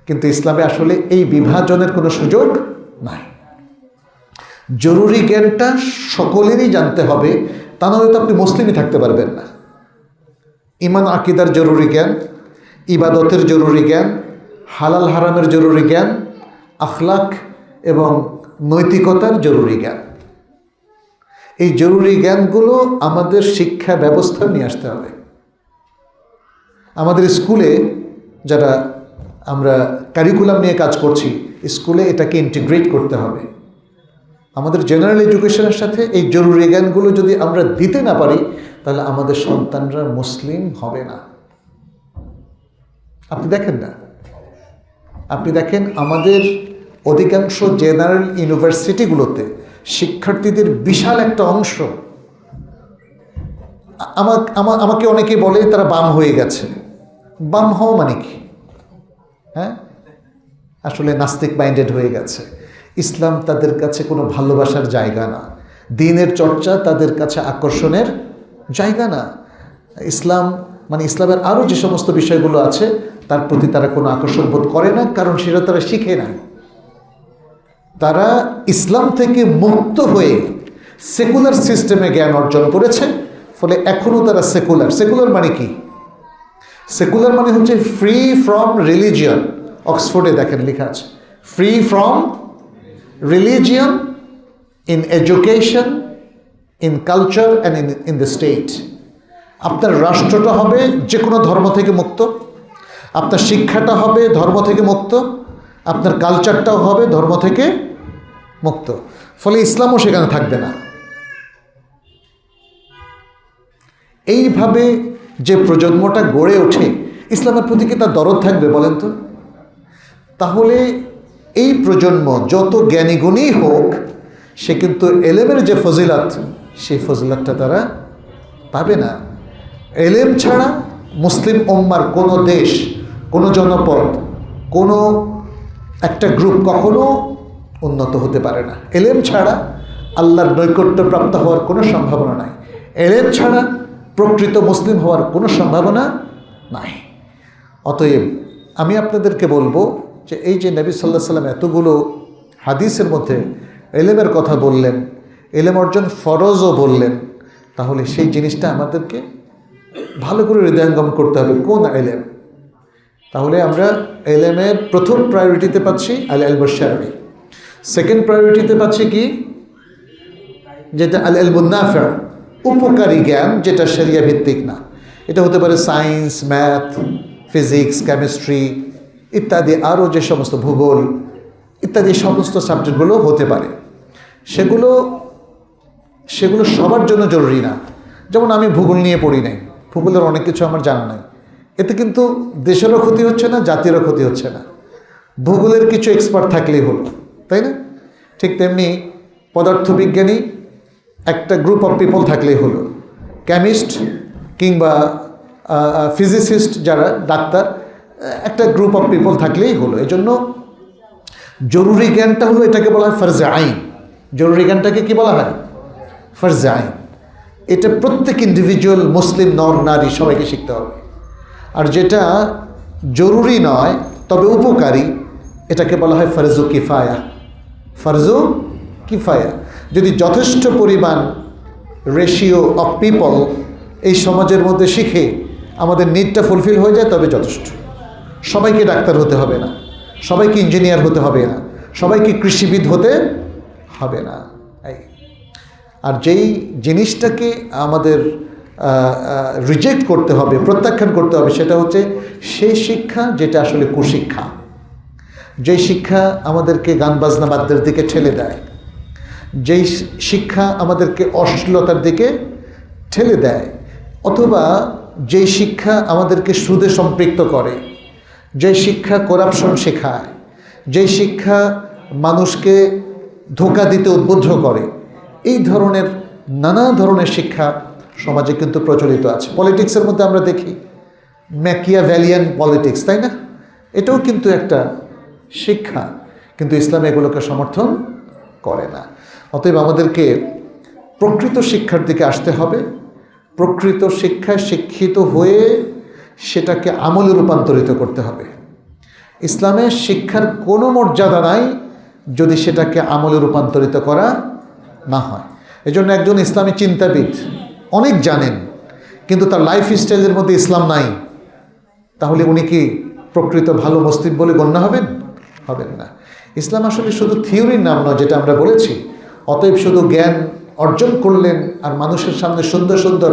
কিন্তু ইসলামে আসলে এই বিভাজনের কোনো সুযোগ নাই। জরুরি জ্ঞানটা সকলেরই জানতে হবে, তা নাহলে তো আপনি মুসলিমই থাকতে পারবেন না। ঈমান আকীদার জরুরি জ্ঞান, ইবাদতের জরুরি জ্ঞান, হালাল হারামের জরুরি জ্ঞান, আখলাক এবং নৈতিকতার জরুরি জ্ঞান, এই জরুরি জ্ঞানগুলো আমাদের শিক্ষা ব্যবস্থা নিয়ে আসতে হবে। আমাদের স্কুলে যারা আমরা কারিকুলাম নিয়ে কাজ করছি, স্কুলে এটাকে ইন্টিগ্রেট করতে হবে। আমাদের জেনারেল এডুকেশনের সাথে এই জরুরি জ্ঞানগুলো যদি আমরা দিতে না পারি, তাহলে আমাদের সন্তানরা মুসলিম হবে না। আপনি দেখেন আমাদের অধিকাংশ জেনারেল ইউনিভার্সিটিগুলোতে শিক্ষার্থীদের বিশাল একটা অংশ, আমাকে অনেকে বলে তারা বাম হয়ে গেছে। বাম হওয়া মানে কি? হ্যাঁ, আসলে নাস্তিক মাইন্ডেড হয়ে গেছে। ইসলাম তাদের কাছে কোনো ভালোবাসার জায়গা না, দ্বীনের চর্চা তাদের কাছে আকর্ষণের জায়গা না। ইসলাম মানে ইসলামের আরও যে সমস্ত বিষয়গুলো আছে তার প্রতি তারা কোনো আকর্ষণ বোধ করে না, কারণ সেটা তারা শিখে না। তারা ইসলাম থেকে মুক্ত হয়ে সেকুলার সিস্টেমে জ্ঞান অর্জন করেছে, ফলে এখনও তারা সেকুলার মানে কি? সেকুলার মানে হচ্ছে ফ্রি ফ্রম রিলিজিয়ন। অক্সফোর্ডে দেখেন লেখা আছে, free from religion in education, in culture and in the state. আপনার রাষ্ট্রটা হবে যে কোনো ধর্ম থেকে মুক্ত, আপনার শিক্ষাটা হবে ধর্ম থেকে মুক্ত, আপনার কালচারটাও হবে ধর্ম থেকে মুক্ত। ফলে ইসলামও সেখানে থাকবে না। এইভাবে যে প্রজন্মটা গড়ে ওঠে, ইসলামের প্রতি কি তার দরদ থাকবে বলেন তো? তাহলে এই প্রজন্ম যত জ্ঞানীগুণী হোক, সে কিন্তু এলেমের যে ফজিলত, সেই ফজিলতটা তারা পাবে না। এলেম ছাড়া মুসলিম উম্মার কোনো দেশ, কোনো জনপদ, কোনো একটা গ্রুপ কখনো উন্নত হতে পারে না। এলেম ছাড়া আল্লাহর নৈকট্যপ্রাপ্ত হওয়ার কোনো সম্ভাবনা নাই। এলেম ছাড়া প্রকৃত মুসলিম হওয়ার কোনো সম্ভাবনা নাই। অতএব আমি আপনাদেরকে বলবো যে এই যে নবী সাল্লাল্লাহু আলাইহি সাল্লাম এতগুলো হাদিসের মধ্যে এলেমের কথা বললেন, এলেম অর্জন ফরজও বললেন, তাহলে সেই জিনিসটা আমাদেরকে ভালো করে হৃদয়ঙ্গম করতে হবে। কোন এলেম? তাহলে আমরা এলেমের প্রথম প্রায়োরিটিতে পাচ্ছি আল ইলমুশ শারঈ, সেকেন্ড প্রায়োরিটিতে পাচ্ছি কি? যেটা আল ইলমুন নাফি', উপকারী জ্ঞান, যেটা শরিয়া ভিত্তিক না। এটা হতে পারে সায়েন্স, ম্যাথ, ফিজিক্স, কেমিস্ট্রি ইত্যাদি, আরও যে সমস্ত ভূগোল ইত্যাদি সমস্ত সাবজেক্টগুলো হতে পারে। সেগুলো সবার জন্য জরুরি না। যেমন আমি ভূগোল নিয়ে পড়ি নাই, ভূগোলের অনেক কিছু আমার জানা নাই, এতে কিন্তু দেশেরও ক্ষতি হচ্ছে না, জাতিরও ক্ষতি হচ্ছে না। ভূগোলের কিছু এক্সপার্ট থাকলেই হলো, তাই না? ঠিক তেমনি পদার্থবিজ্ঞানী একটা গ্রুপ অফ পিপল থাকলেই হলো, কেমিস্ট কিংবা ফিজিসিস্ট যারা ডাক্তার, একটা গ্রুপ অফ পিপল থাকলেই হলো। এই জন্য জরুরি জ্ঞানটা হলো, এটাকে বলা হয় ফরজে আইন। জরুরি জ্ঞানটাকে কি বলা হয়? ফরজে আইন। এটা প্রত্যেক ইন্ডিভিজুয়াল মুসলিম নর নারী সবাইকে শিখতে হবে। আর যেটা জরুরি নয় তবে উপকারী, এটাকে বলা হয় ফরজু কিফায়া। ফরজু কিফায়া। যদি যথেষ্ট পরিমাণ রেশিও অফ পিপল এই সমাজের মধ্যে শিখে আমাদের নিডটা ফুলফিল হয়ে যায়, তবে যথেষ্ট। সবাইকে ডাক্তার হতে হবে না, সবাইকে ইঞ্জিনিয়ার হতে হবে না, সবাইকে কৃষিবিদ হতে হবে না। আর যেই জিনিসটাকে আমাদের রিজেক্ট করতে হবে, প্রত্যাখ্যান করতে হবে, সেটা হচ্ছে সেই শিক্ষা যেটা আসলে কুশিক্ষা, যেই শিক্ষা আমাদেরকে গান বাজনা বাদ্যের দিকে ঠেলে দেয়, যেই শিক্ষা আমাদেরকে অশ্লীলতার দিকে ঠেলে দেয়, অথবা যেই শিক্ষা আমাদেরকে সুদে সম্পৃক্ত করে, যেই শিক্ষা করাপশন শেখায়, যেই শিক্ষা মানুষকে ধোঁকা দিতে উদ্বুদ্ধ করে, এই ধরনের নানা ধরনের শিক্ষা সমাজে কিন্তু প্রচলিত আছে। পলিটিক্সের মধ্যে আমরা দেখি ম্যাকিয়াভেলিয়ান পলিটিক্স, তাই না? এটাও কিন্তু একটা শিক্ষা, কিন্তু ইসলাম এগুলোকে সমর্থন করে না। অতএব আমাদেরকে প্রকৃত শিক্ষার দিকে আসতে হবে। প্রকৃত শিক্ষায় শিক্ষিত হয়ে সেটাকে আমলে রূপান্তরিত করতে হবে। ইসলামের শিক্ষার কোনো মর্যাদা নাই যদি সেটাকে আমলে রূপান্তরিত করা না হয়। এজন্য একজন ইসলামী চিন্তাবিদ অনেক জানেন, কিন্তু তার লাইফ স্টাইলের মধ্যে ইসলাম নাই, তাহলে উনি কি প্রকৃত ভালো মুসলিম বলে গণ্য হবেন? হবেন না। ইসলাম আসলে শুধু থিওরির নাম নয়, যেটা আমরা বলেছি। অতএব শুধু জ্ঞান অর্জন করলেন আর মানুষের সামনে সুন্দর সুন্দর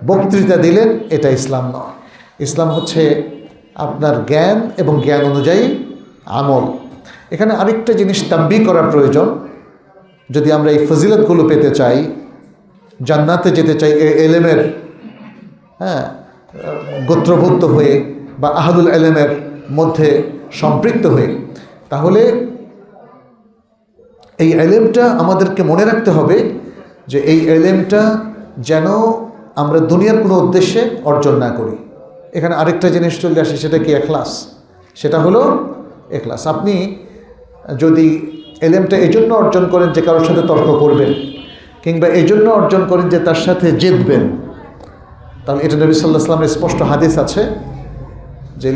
বক্তৃতা দিলেন, এটা ইসলাম নয়। ইসলাম হচ্ছে আপনার জ্ঞান এবং জ্ঞান অনুযায়ী আমল। এখানে আরেকটা জিনিস তাম্বিহ করার প্রয়োজন, যদি আমরা এই ফজিলতগুলো পেতে চাই, জান্নাতে যেতে চাই এলেমের গোত্রভুক্ত হয়ে বা আহাদুল এলেমের মধ্যে সম্পৃক্ত হয়ে, তাহলে এই এলেমটা আমাদেরকে মনে রাখতে হবে যে এই এলেমটা যেন আমরা দুনিয়ার কোনো উদ্দেশ্যে অর্জন না করি। এখানে আরেকটা জিনিস চলে আসে, সেটা কি? এখলাস। সেটা হলো এখলাস। আপনি যদি এলেমটা এই জন্য অর্জন করেন যে কারোর সাথে তর্ক করবেন, কিংবা এই জন্য অর্জন করেন যে তার সাথে জিতবেন, তাহলে এটা নবী সাল্লাল্লাহু আলাইহি ওয়াসাল্লামের স্পষ্ট হাদিস আছে যে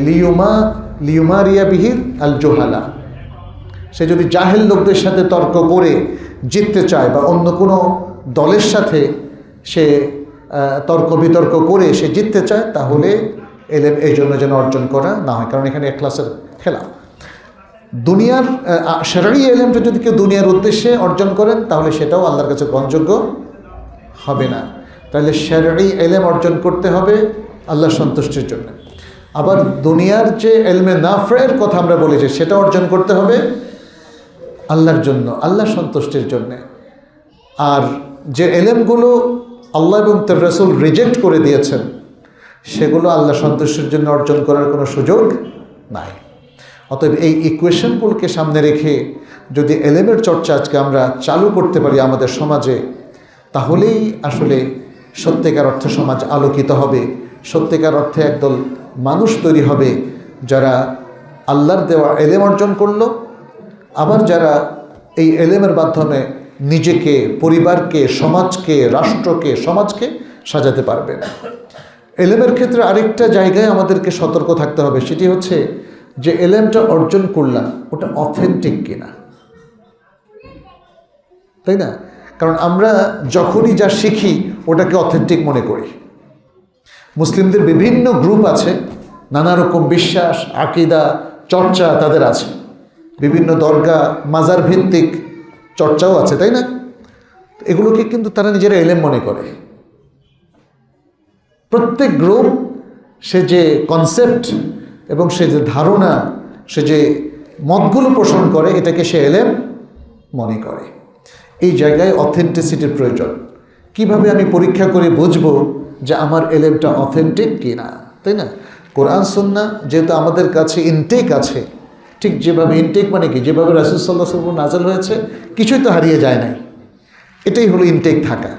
লিউমারিয়া বিহির আল জোহালা। সে যদি জাহেল লোকদের সাথে তর্ক করে জিততে চায় বা অন্য কোনো দলের সাথে সে তর্ক বিতর্ক করে সে জিততে চায়, তাহলে এলেম এই জন্য যেন অর্জন করা না হয়, কারণ এখানে এখলাসের খেলাফ। দুনিয়ার শরঈ এলেমটা যদি কেউ দুনিয়ার উদ্দেশ্যে অর্জন করেন, তাহলে সেটাও আল্লাহর কাছে গ্রহণযোগ্য হবে না। তাহলে শরঈ এলেম অর্জন করতে হবে আল্লাহর সন্তুষ্টির জন্য। আবার দুনিয়ার যে এলমে নাফের কথা আমরা বলেছি, সেটা অর্জন করতে হবে আল্লাহর জন্য, আল্লাহর সন্তুষ্টির জন্যে। আর যে এলেমগুলো আল্লাহ এবং তার রাসূল রিজেক্ট করে দিয়েছেন, সেগুলো আল্লাহ সন্তুষ্টির জন্য অর্জন করার কোনো সুযোগ নাই। অতএব এই ইকুয়েশনগুলোকে সামনে রেখে যদি এলেমের চর্চা আজকে আমরা চালু করতে পারি আমাদের সমাজে, তাহলেই আসলে সত্যিকার অর্থে সমাজ আলোকিত হবে, সত্যিকার অর্থে একদল মানুষ তৈরি হবে যারা আল্লাহর দেওয়া এলেম অর্জন করলো, আবার যারা এই এলেমের মাধ্যমে নিজেকে, পরিবারকে, সমাজকে, রাষ্ট্রকে, সমাজকে সাজাতে পারবে। এলেমের ক্ষেত্রে আরেকটা জায়গায় আমাদেরকে সতর্ক থাকতে হবে, সেটি হচ্ছে যে এলেমটা অর্জন করলাম ওটা অথেন্টিক কিনা, তাই না? কারণ আমরা যখনই যা শিখি ওটাকে অথেন্টিক মনে করি। মুসলিমদের বিভিন্ন গ্রুপ আছে, নানা রকম বিশ্বাস, আকীদা, চর্চা তাদের আছে, বিভিন্ন দরগা, মাজার ভিত্তিক চর্চাও আছে, তাই না? এগুলোকে কিন্তু তারা নিজেরা এলেম মনে করে। প্রত্যেক গ্রুপ সে যে কনসেপ্ট এবং সে যে ধারণা, সে যে মতগুলো পোষণ করে, এটাকে সে এলেম মনে করে। এই জায়গায় অথেন্টিসিটির প্রয়োজন। কিভাবে আমি পরীক্ষা করে বুঝবো যে আমার এলেমটা অথেন্টিক কিনা, তাই না? কোরআন সুন্নাহ যেহেতু আমাদের কাছে ইনটেক আছে, ঠিক যেভাবে ইনটেক মানে কি, যেভাবে রাসূল সাল্লাল্লাহু আলাইহি ওয়াসাল্লাম নাযিল হয়েছে, কিছুই তো হারিয়ে যায় নাই, এটাই হলো ইনটেক থাকা।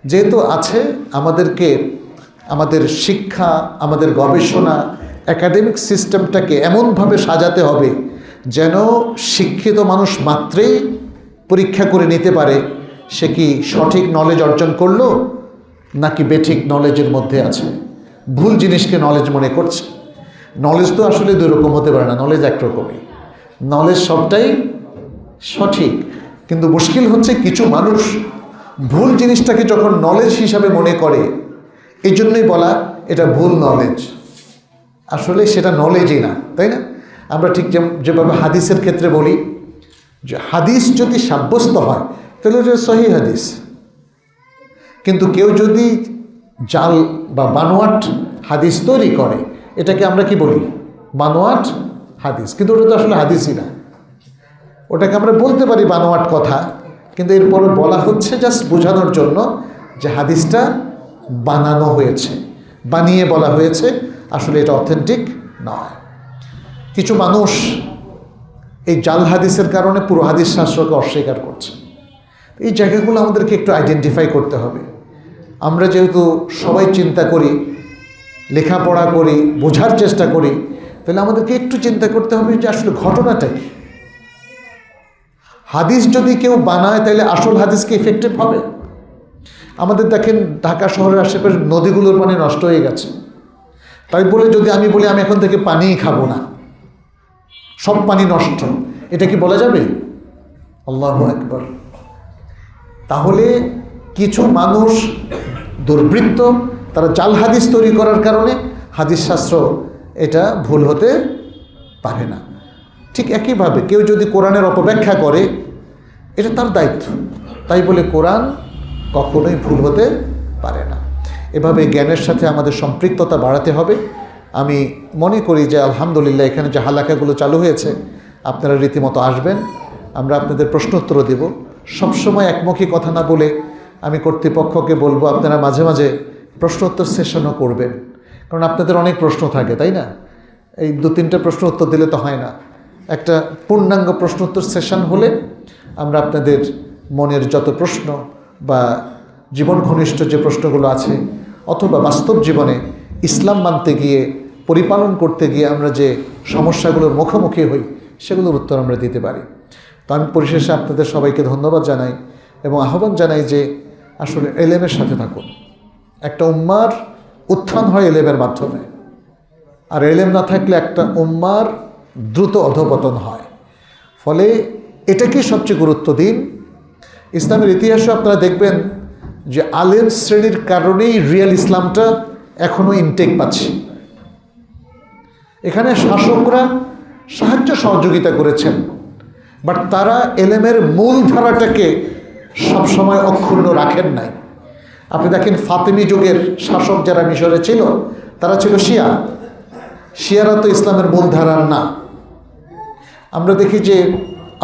যেহেতু আছে, আমাদেরকে আমাদের শিক্ষা, আমাদের গবেষণা, একাডেমিক সিস্টেমটাকে এমনভাবে সাজাতে হবে যেন শিক্ষিত মানুষ মাত্রেই পরীক্ষা করে নিতে পারে সে কি সঠিক নলেজ অর্জন করলো নাকি বেঠিক নলেজের মধ্যে আছে, ভুল জিনিসকে নলেজ মনে করছে। নলেজ তো আসলে দুই রকম হতে পারে না, নলেজ একরকমই। নলেজ সবটাই সঠিক, কিন্তু মুশকিল হচ্ছে কিছু মানুষ ভুল জিনিসটাকে যখন নলেজ হিসাবে মনে করে, এই জন্যই বলা এটা ভুল নলেজ। আসলে সেটা নলেজই না, তাই না? আমরা ঠিক যেভাবে হাদিসের ক্ষেত্রে বলি যে হাদিস যদি সাব্যস্ত হয় তাহলে ওটা সহিহ হাদিস, কিন্তু কেউ যদি জাল বা বানোয়াট হাদিস তৈরি করে, এটাকে আমরা কি বলি? বানোয়াট হাদিস। কিন্তু ওটা তো আসলে হাদিসই না, ওটাকে আমরা বলতে পারি বানোয়াট কথা, কিন্তু এরপরে বলা হচ্ছে জাস্ট বোঝানোর জন্য যে হাদিসটা বানানো হয়েছে, বানিয়ে বলা হয়েছে, আসলে এটা অথেন্টিক নয়। কিছু মানুষ এই জাল হাদিসের কারণে পুরো হাদিস শাস্ত্রকে অস্বীকার করছে। এই জায়গাগুলো আমাদেরকে একটু আইডেন্টিফাই করতে হবে। আমরা যেহেতু সবাই চিন্তা করি, লেখাপড়া করি, বোঝার চেষ্টা করি, তাহলে আমাদেরকে একটু চিন্তা করতে হবে যে আসলে ঘটনাটা কি। হাদিস যদি কেউ বানায় তাহলে আসল হাদিস কি ইফেক্টিভ হবে? আমাদের দেখেন ঢাকা শহরের আশেপাশে নদীগুলোর পানি নষ্ট হয়ে গেছে, তাই বলে যদি আমি বলি আমি এখন থেকে পানিই খাবো না, সব পানি নষ্ট, এটা কি বলা যাবে? আল্লাহু আকবার। তাহলে কিছু মানুষ দুর্বৃত্ত, তারা জাল হাদিস তৈরি করার কারণে হাদিস শাস্ত্র এটা ভুল হতে পারে না। ঠিক একইভাবে কেউ যদি কোরআনের অপব্যাখ্যা করে, এটা তার দায়িত্ব, তাই বলে কোরআন কখনোই ভুল হতে পারে না। এভাবে জ্ঞানের সাথে আমাদের সম্পৃক্ততা বাড়াতে হবে, আমি মনে করি যে আলহামদুলিল্লাহ এখানে যে হালাকাগুলো চালু হয়েছে আপনারা রীতিমতো আসবেন, আমরা আপনাদের প্রশ্ন উত্তর দেব। সবসময় একমুখী কথা না বলে আমি কর্তৃপক্ষকে বলবো আপনারা মাঝে মাঝে প্রশ্ন উত্তর সেশনও করবেন, কারণ আপনাদের অনেক প্রশ্ন থাকে, তাই না? এই 2-3টা প্রশ্ন উত্তর দিলে তো হয় না। একটা পূর্ণাঙ্গ প্রশ্ন উত্তর সেশন হলে আমরা আপনাদের মনের যত প্রশ্ন বা জীবন ঘনিষ্ঠ যে প্রশ্নগুলো আছে অথবা বাস্তব জীবনে ইসলাম মানতে গিয়ে, পরিপালন করতে গিয়ে আমরা যে সমস্যাগুলোর মুখোমুখি হই সেগুলোর উত্তর আমরা দিতে পারি। তো আমি পরিশেষে আপনাদের সবাইকে ধন্যবাদ জানাই এবং আহ্বান জানাই যে আসলে এলেমের সাথে থাকুন। একটা উম্মার উত্থান হয় এলেমের মাধ্যমে, আর এলেম না থাকলে একটা উম্মার দ্রুত অধঃপতন হয়। ফলে এটাকে সবচেয়ে গুরুত্ব দিন। ইসলামের ইতিহাসে আপনারা দেখবেন যে আলেম শ্রেণীর কারণেই রিয়েল ইসলামটা এখনও ইনটেক পাচ্ছে। এখানে শাসকরা সাহায্য সহযোগিতা করেছেন, বাট তারা এলেমের মূল ধারাটাকে সবসময় অক্ষুণ্ণ রাখেন নাই। আপনি দেখেন ফাতেমি যুগের শাসক যারা মিশরে ছিল তারা ছিল শিয়া। শিয়ারা তো ইসলামের মূল ধারার না। আমরা দেখি যে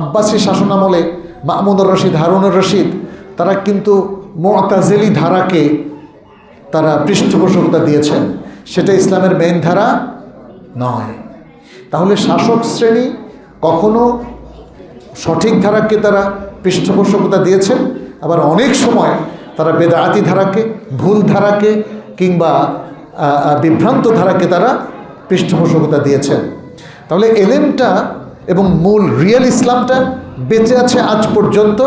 আব্বাসী শাসনামলে মামুনুর রশিদ, হারুনুর রশিদ তারা কিন্তু মুতাজিলি ধারাকে তারা পৃষ্ঠপোষকতা দিয়েছেন, সেটা ইসলামের মেইন ধারা নয়। তাহলে শাসক শ্রেণী কখনো সঠিক ধারাকে তারা পৃষ্ঠপোষকতা দিয়েছেন, আবার অনেক সময় তারা বেদাতি ধারাকে, ভুল ধারাকে কিংবা বিভ্রান্ত ধারাকে তারা পৃষ্ঠপোষকতা দিয়েছেন। তাহলে এলেমটা এবং মূল রিয়েল ইসলামটা বেঁচে আছে আজ পর্যন্ত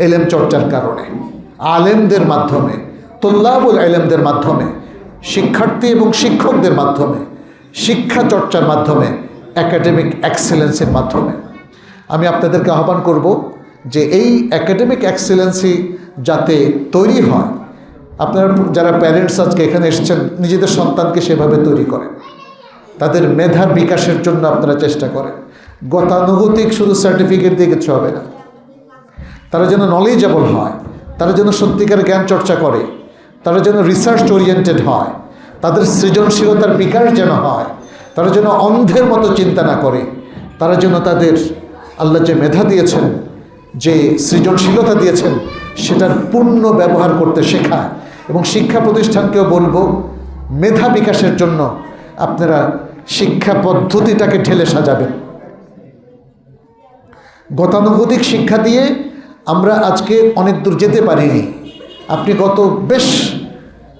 এলেম চর্চার কারণে, আলেমদের মাধ্যমে, তোল্লাবুল এলেমদের মাধ্যমে, শিক্ষার্থী এবং শিক্ষকদের মাধ্যমে, শিক্ষা চর্চার মাধ্যমে, একাডেমিক এক্সেলেন্সের মাধ্যমে। আমি আপনাদেরকে আহ্বান করব যে এই একাডেমিক এক্সেলেন্সি যাতে তৈরি হয়, আপনারা যারা প্যারেন্টস আজকে এখানে এসেছেন নিজেদের সন্তানকে সেভাবে তৈরি করেন, তাদের মেধার বিকাশের জন্য আপনারা চেষ্টা করেন। গতানুগতিক শুধু সার্টিফিকেট দিয়ে কিছু হবে না। তারা যেন নলেজেবল হয়, তারা যেন সত্যিকার জ্ঞান চর্চা করে, তারা যেন রিসার্চ ওরিয়েন্টেড হয়, তাদের সৃজনশীলতার বিকাশ যেন হয়, তারা যেন অন্ধের মতো চিন্তা না করে, তারা যেন তাদের আল্লাহ যে মেধা দিয়েছেন, যে সৃজনশীলতা দিয়েছেন সেটার পূর্ণ ব্যবহার করতে শেখায়। এবং শিক্ষা প্রতিষ্ঠানকেও বলবো মেধা বিকাশের জন্য আপনারা শিক্ষা পদ্ধতিটাকে ঢেলে সাজাবেন। গতানুগতিক শিক্ষা দিয়ে আমরা আজকে অনেক দূর যেতে পারিনি। আপনি গত বেশ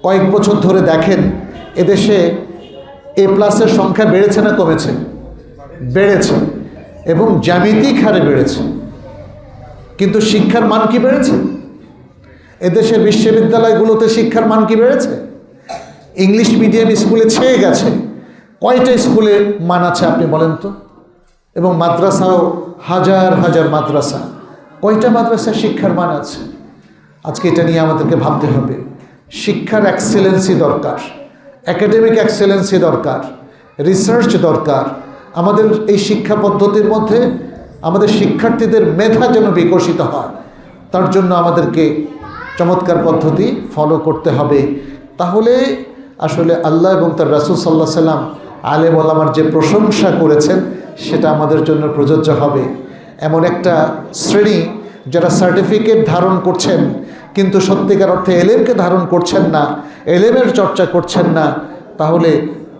কয়েক বছর ধরে দেখেন এদেশে A+-এর সংখ্যা বেড়েছে না কমেছে? বেড়েছে, এবং জ্যামিতিক হারে বেড়েছে। কিন্তু শিক্ষার মান কি বেড়েছে? এদেশের বিশ্ববিদ্যালয়গুলোতে শিক্ষার মান কি বেড়েছে? ইংলিশ মিডিয়াম স্কুলে ছেয়ে গেছে। কয়টা স্কুলে মান আছে আপনি বলেন তো? এবং মাদ্রাসাও হাজার হাজার মাদ্রাসা, কয়টা মাদ্রাসায় শিক্ষার মান আছে? আজকে এটা নিয়ে আমাদেরকে ভাবতে হবে। শিক্ষার এক্সেলেন্সি দরকার, একাডেমিক এক্সেলেন্সি দরকার, রিসার্চ দরকার। আমাদের এই শিক্ষা পদ্ধতির মধ্যে আমাদের শিক্ষার্থীদের মেধা যেন বিকশিত হয়, তার জন্য আমাদেরকে চমৎকার পদ্ধতি ফলো করতে হবে। তাহলে আসলে আল্লাহ এবং তার রাসূল সাল্লাল্লাহু আলাইহি সাল্লাম আলেম ওলামার যে প্রশংসা করেছেন সেটা আমাদের জন্য প্রযোজ্য হবে। এমন একটা শ্রেণী যারা সার্টিফিকেট ধারণ করছেন কিন্তু সত্যিকার অর্থে এলেমকে ধারণ করছেন না, এলেমের চর্চা করছেন না, তাহলে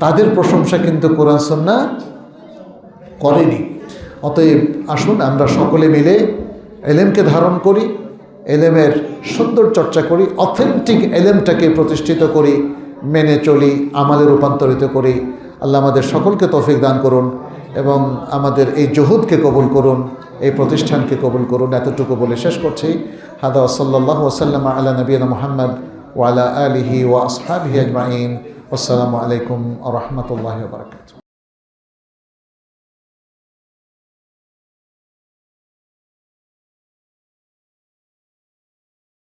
তাদের প্রশংসা কিন্তু কোরআন সুন্নাহ করেনি। অতএব আসুন আমরা সকলে মিলে এলেমকে ধারণ করি, এলেমের সুন্দর চর্চা করি, অথেন্টিক এলেমটাকে প্রতিষ্ঠিত করি, মেনে চলি, আমালে রূপান্তরিত করি। আল্লাহ আমাদের সকলকে তৌফিক দান করুন এবং আমাদের এই জহুদকে কবুল করুন, এই প্রতিষ্ঠানকে কবুল করুন। এতটুকু বলে শেষ করছি। হাদা সাল্লাল্লাহু ওয়াসাল্লাম আলা নবিয়িনা মুহাম্মদ ওয়া আলা আলিহি ওয়া আসহাবিহি আজমাইন। আসসালামু আলাইকুম ওয়া রাহমাতুল্লাহি ওয়া বারাকাতুহু।